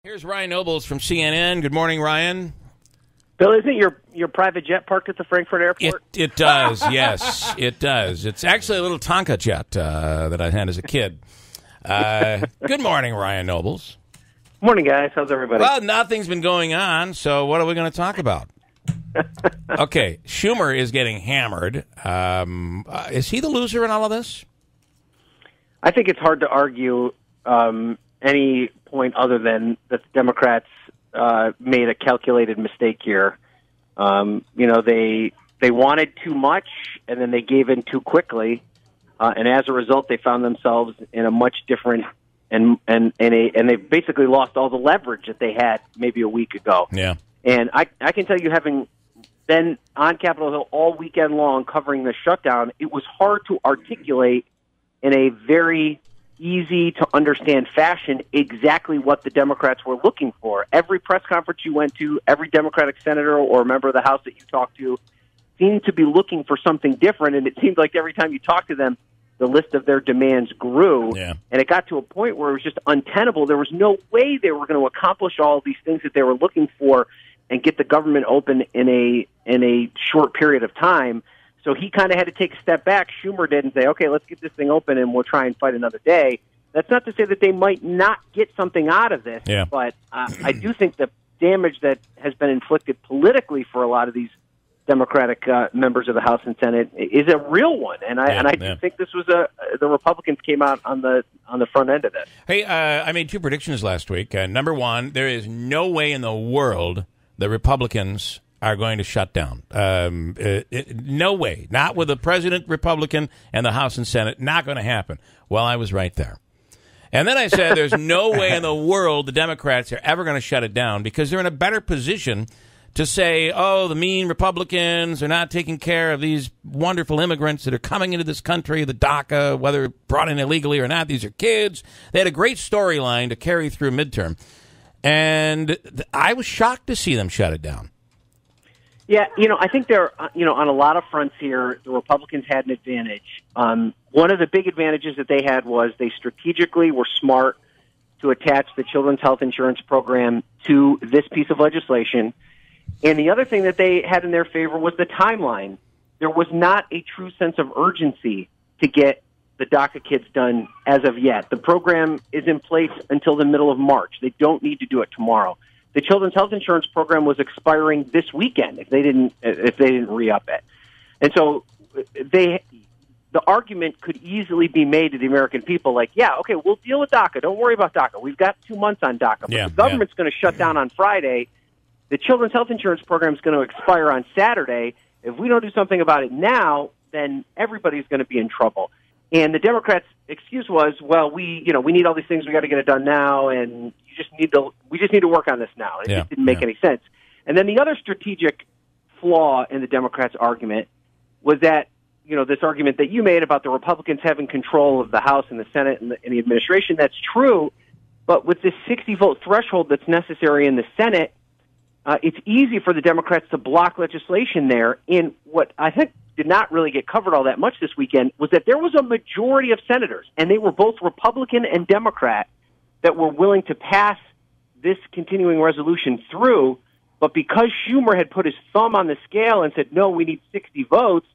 Here's Ryan Nobles from CNN. Good morning, Ryan. Bill, isn't your private jet parked at the Frankfurt airport? It does, yes, it does. It's actually a little Tonka jet that I had as a kid. Good morning, Ryan Nobles. Morning, guys. How's everybody? Well, nothing's been going on, so what are we going to talk about? Okay, Schumer is getting hammered. Is he the loser in all of this? I think it's hard to argue any point other than that the Democrats made a calculated mistake here. They wanted too much, and then they gave in too quickly, and as a result, they found themselves in a much different and they basically lost all the leverage that they had maybe a week ago. Yeah, and I can tell you, having been on Capitol Hill all weekend long covering the shutdown, it was hard to articulate in a very easy to understand fashion exactly what the Democrats were looking for. Every press conference you went to, every Democratic senator or member of the House that you talked to seemed to be looking for something different, and it seemed like every time you talked to them, the list of their demands grew, and it got to a point where it was just untenable. There was no way they were going to accomplish all of these things that they were looking for and get the government open in a short period of time. So he kind of had to take a step back. Schumer did and say, okay, let's get this thing open and we'll try and fight another day. That's not to say that they might not get something out of this, but I do think the damage that has been inflicted politically for a lot of these Democratic members of the House and Senate is a real one, and I think this was the Republicans came out on the front end of this. Hey, I made two predictions last week. Number one, there is no way in the world the Republicans are going to shut down. No way. Not with the president Republican and the House and Senate. Not going to happen. Well, I was right there. And then I said there's no way in the world the Democrats are ever going to shut it down because they're in a better position to say, oh, the mean Republicans are not taking care of these wonderful immigrants that are coming into this country, the DACA, whether brought in illegally or not. These are kids. They had a great storyline to carry through midterm. And I was shocked to see them shut it down. Yeah, I think they're, on a lot of fronts here, the Republicans had an advantage. One of the big advantages that they had was they strategically were smart to attach the children's health insurance program to this piece of legislation. And the other thing that they had in their favor was the timeline. There was not a true sense of urgency to get the DACA kids done as of yet. The program is in place until the middle of March. They don't need to do it tomorrow. The children's health insurance program was expiring this weekend if they didn't re-up it. And so the argument could easily be made to the American people like, yeah, okay, we'll deal with DACA. Don't worry about DACA. We've got 2 months on DACA. But the government's going to shut down on Friday. The children's health insurance program is going to expire on Saturday. If we don't do something about it now, then everybody's going to be in trouble. And the Democrats' excuse was, well, we need all these things. We got to get it done now, and we just need to work on this now. It just didn't make any sense. And then the other strategic flaw in the Democrats' argument was that, this argument that you made about the Republicans having control of the House and the Senate and the administration. That's true, but with this 60-vote threshold that's necessary in the Senate, it's easy for the Democrats to block legislation there. And what I think did not really get covered all that much this weekend was that there was a majority of senators, and they were both Republican and Democrat, that were willing to pass this continuing resolution through. But because Schumer had put his thumb on the scale and said, no, we need 60 votes,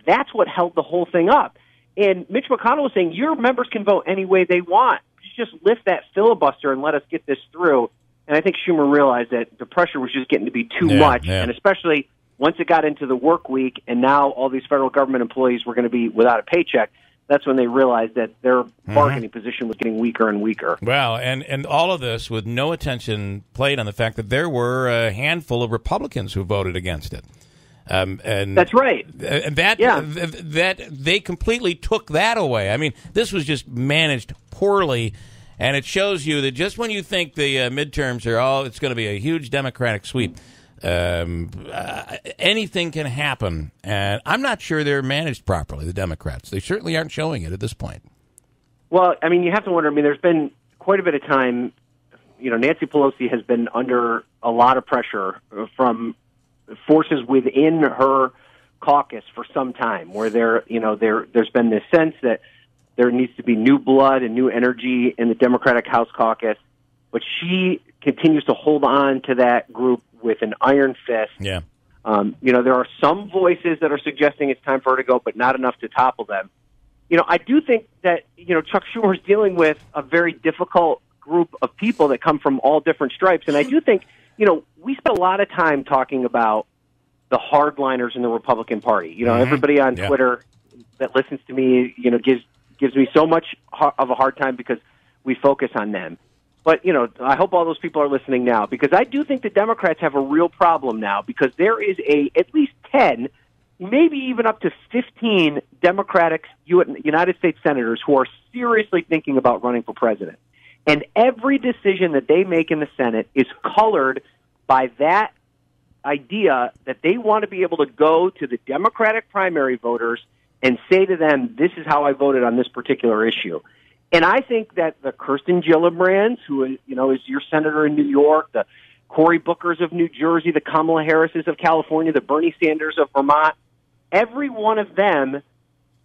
that's what held the whole thing up. And Mitch McConnell was saying, your members can vote any way they want. Just lift that filibuster and let us get this through. And I think Schumer realized that the pressure was just getting to be too much, and especially once it got into the work week and now all these federal government employees were going to be without a paycheck, that's when they realized that their bargaining position was getting weaker and weaker. Well, and all of this with no attention played on the fact that there were a handful of Republicans who voted against it. And that's right. That they completely took that away. I mean, this was just managed poorly. And it shows you that just when you think the midterms are it's going to be a huge Democratic sweep, anything can happen. And I'm not sure they're managed properly, the Democrats. They certainly aren't showing it at this point. Well, I mean, you have to wonder. I mean, there's been quite a bit of time. Nancy Pelosi has been under a lot of pressure from forces within her caucus for some time, where there's been this sense that there needs to be new blood and new energy in the Democratic House caucus. But she continues to hold on to that group with an iron fist. Yeah. There are some voices that are suggesting it's time for her to go, but not enough to topple them. I do think that, Chuck Schumer is dealing with a very difficult group of people that come from all different stripes. And I do think, we spent a lot of time talking about the hardliners in the Republican Party. Everybody on Twitter that listens to me, gives me so much of a hard time because we focus on them. But, I hope all those people are listening now, because I do think the Democrats have a real problem now, because there is at least 10, maybe even up to 15 Democratic United States senators who are seriously thinking about running for president. And every decision that they make in the Senate is colored by that idea that they want to be able to go to the Democratic primary voters and say to them, this is how I voted on this particular issue. And I think that the Kirsten Gillibrands, who is your senator in New York, the Cory Bookers of New Jersey, the Kamala Harrises of California, the Bernie Sanders of Vermont, every one of them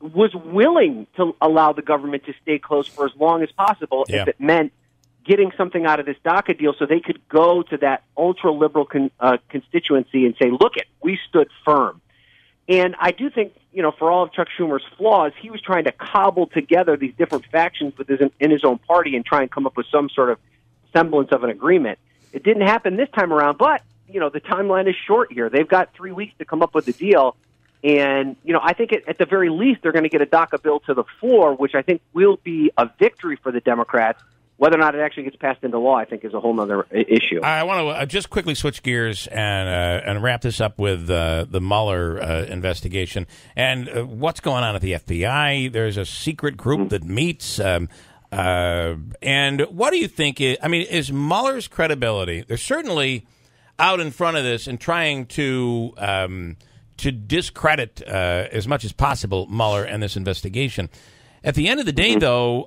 was willing to allow the government to stay closed for as long as possible if it meant getting something out of this DACA deal so they could go to that ultra-liberal constituency and say, look, we stood firm. And I do think, for all of Chuck Schumer's flaws, he was trying to cobble together these different factions in his own party and try and come up with some sort of semblance of an agreement. It didn't happen this time around, but, the timeline is short here. They've got 3 weeks to come up with a deal. And, I think at the very least they're going to get a DACA bill to the floor, which I think will be a victory for the Democrats. Whether or not it actually gets passed into law, I think, is a whole other issue. I want to just quickly switch gears and wrap this up with the Mueller investigation and what's going on at the FBI. There's a secret group that meets. And what do you think? Is Mueller's credibility? They're certainly out in front of this and trying to discredit as much as possible Mueller and this investigation. At the end of the day, though,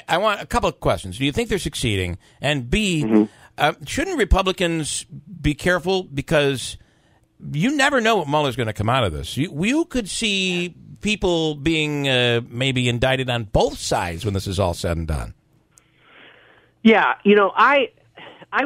I want a couple of questions. Do you think they're succeeding? And B, shouldn't Republicans be careful, because you never know what Mueller's going to come out of this? You could see people being maybe indicted on both sides when this is all said and done. Yeah, I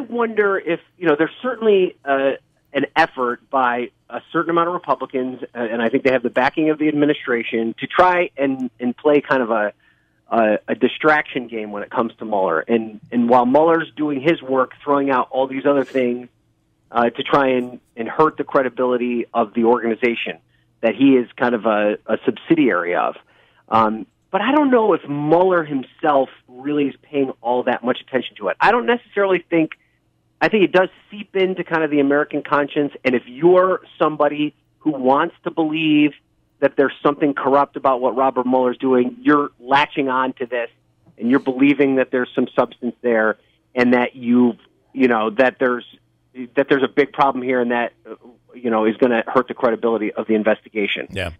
wonder if, there's certainly an effort by a certain amount of Republicans, and I think they have the backing of the administration, to try and play kind of a distraction game when it comes to Mueller. And while Mueller's doing his work, throwing out all these other things to try and hurt the credibility of the organization that he is kind of a subsidiary of. But I don't know if Mueller himself really is paying all that much attention to it. I don't necessarily think, I think it does seep into kind of the American conscience. And if you're somebody who wants to believe that there's something corrupt about what Robert Mueller's doing, you're latching on to this and you're believing that there's some substance there and that that there's a big problem here and that, is going to hurt the credibility of the investigation. Yeah.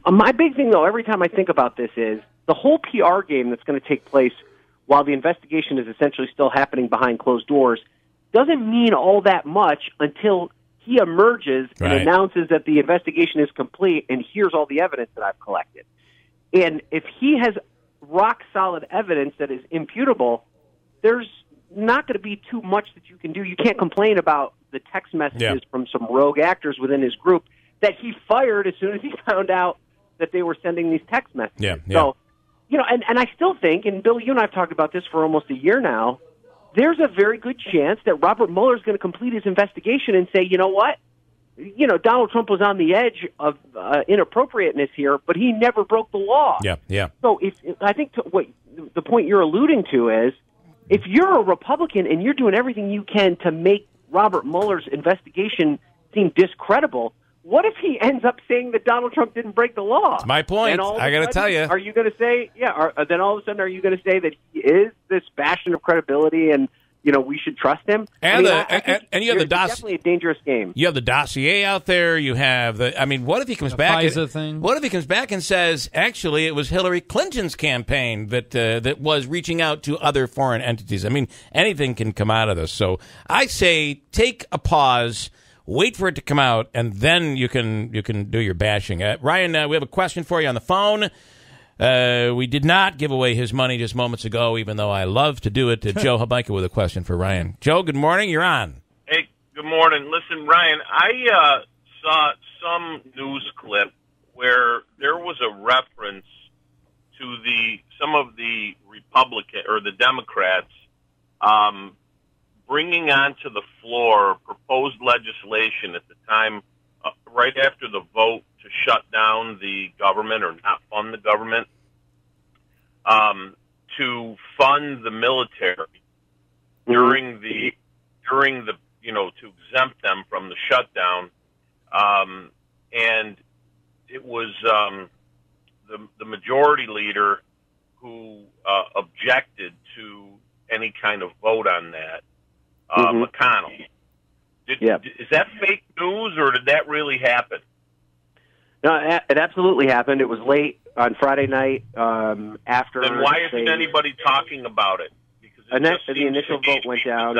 My big thing, though, every time I think about this is the whole PR game that's going to take place while the investigation is essentially still happening behind closed doors doesn't mean all that much until he emerges and announces that the investigation is complete and here's all the evidence that I've collected. And if he has rock-solid evidence that is imputable, there's not going to be too much that you can do. You can't complain about the text messages from some rogue actors within his group that he fired as soon as he found out that they were sending these text messages. So, and I still think, and Bill, you and I have talked about this for almost a year now, there's a very good chance that Robert Mueller is going to complete his investigation and say, you know what? Donald Trump was on the edge of inappropriateness here, but he never broke the law. So I think what the point you're alluding to is, if you're a Republican and you're doing everything you can to make Robert Mueller's investigation seem discredible, what if he ends up saying that Donald Trump didn't break the law? That's my point. I got to tell you. Are you going to say, then all of a sudden, are you going to say that he is this bastion of credibility and, we should trust him? And you have the dossier. Definitely a dangerous game. You have the dossier out there. You have what if he comes back? What if he comes back and says, actually, it was Hillary Clinton's campaign that was reaching out to other foreign entities? Anything can come out of this. So I say, take a pause. Wait for it to come out, and then you can do your bashing. Ryan, we have a question for you on the phone. We did not give away his money just moments ago, even though I love to do it. Joe Habaika with a question for Ryan. Joe, good morning. You're on. Hey, good morning. Listen, Ryan, I saw some news clip where there was a reference to some of the Republican or the Democrats bringing onto the floor proposed legislation at the time, right after the vote to shut down the government or not fund the government, to fund the military during the to exempt them from the shutdown, and it was the majority leader who objected to any kind of vote on that, McConnell. Is that fake news, or did that really happen? No, it absolutely happened. It was late on Friday night after. Then why isn't anybody talking about it? Because the initial vote went down.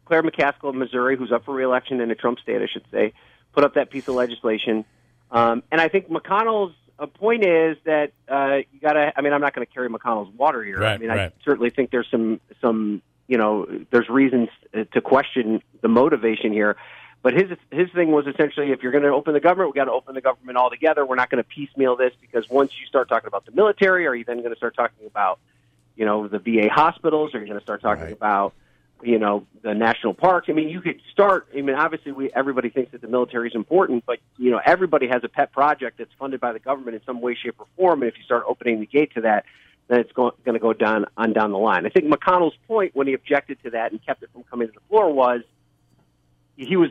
Claire McCaskill of Missouri, who's up for re-election in a Trump state, I should say, put up that piece of legislation. And I think McConnell's point is that you got to. I mean, I'm not going to carry McConnell's water here. Right, I mean, I certainly think there's some there's reasons to question the motivation here. But his thing was essentially, if you're going to open the government, we got to open the government altogether. We're not going to piecemeal this, because once you start talking about the military, are you then going to start talking about, the VA hospitals? Are you going to start talking about, the national parks? I mean, you could start. I mean, obviously, everybody thinks that the military is important, but everybody has a pet project that's funded by the government in some way, shape, or form. And if you start opening the gate to that, then it's going to go down the line. I think McConnell's point when he objected to that and kept it from coming to the floor was he was,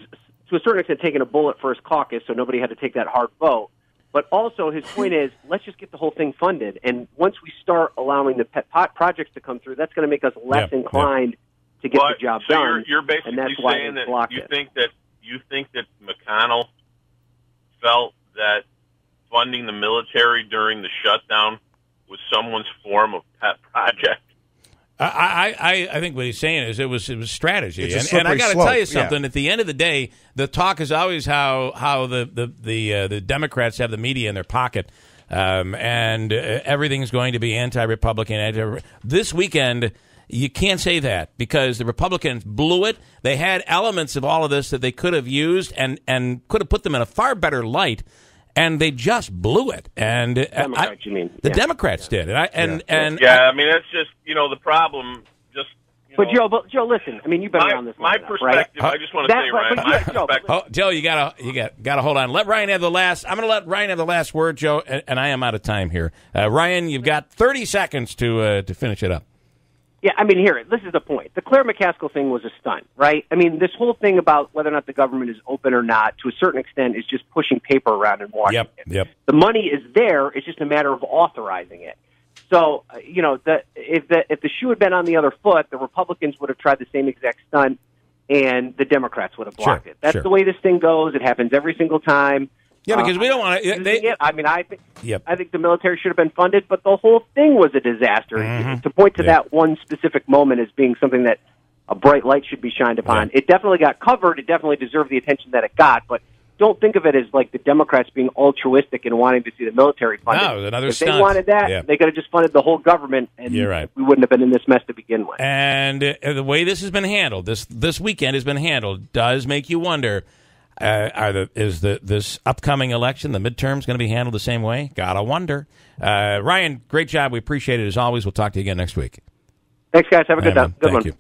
to a certain extent, taking a bullet for his caucus, so nobody had to take that hard vote. But also his point is, let's just get the whole thing funded. And once we start allowing the pet projects to come through, that's going to make us less inclined to get the job done. You're basically and that's why saying that blocked you think that McConnell felt that funding the military during the shutdown was someone's form of pet project. I think what he's saying is it was strategy, and I got to tell you something. Yeah. At the end of the day, the talk is always how the Democrats have the media in their pocket, and everything's going to be anti-Republican. This weekend, you can't say that, because the Republicans blew it. They had elements of all of this that they could have used and could have put them in a far better light. And they just blew it, and Democrats, you mean? The Democrats did, I mean that's just the problem. Just but Joe, listen. I mean, you've been around this. My perspective. Right? I just want to say, Ryan. Joe, you gotta hold on. Let Ryan have the last. I'm going to let Ryan have the last word, Joe, and I am out of time here. Ryan, you've got 30 seconds to finish it up. Yeah, I mean, this is the point. The Claire McCaskill thing was a stunt, right? I mean, this whole thing about whether or not the government is open or not, to a certain extent, is just pushing paper around in Washington. Yep. The money is there. It's just a matter of authorizing it. So, if the shoe had been on the other foot, the Republicans would have tried the same exact stunt, and the Democrats would have blocked it. That's the way this thing goes. It happens every single time. Yeah, because we don't want to. I think the military should have been funded, but the whole thing was a disaster. Mm-hmm. To point to that one specific moment as being something that a bright light should be shined upon, it definitely got covered. It definitely deserved the attention that it got, but don't think of it as like the Democrats being altruistic and wanting to see the military funded. No, another if stunt. They wanted that, they could have just funded the whole government, and we wouldn't have been in this mess to begin with. And the way this has been handled, this weekend has been handled, does make you wonder. This upcoming election, the midterms, going to be handled the same way? Gotta wonder. Ryan, great job. We appreciate it as always. We'll talk to you again next week. Thanks, guys. Have a good one. Thank you.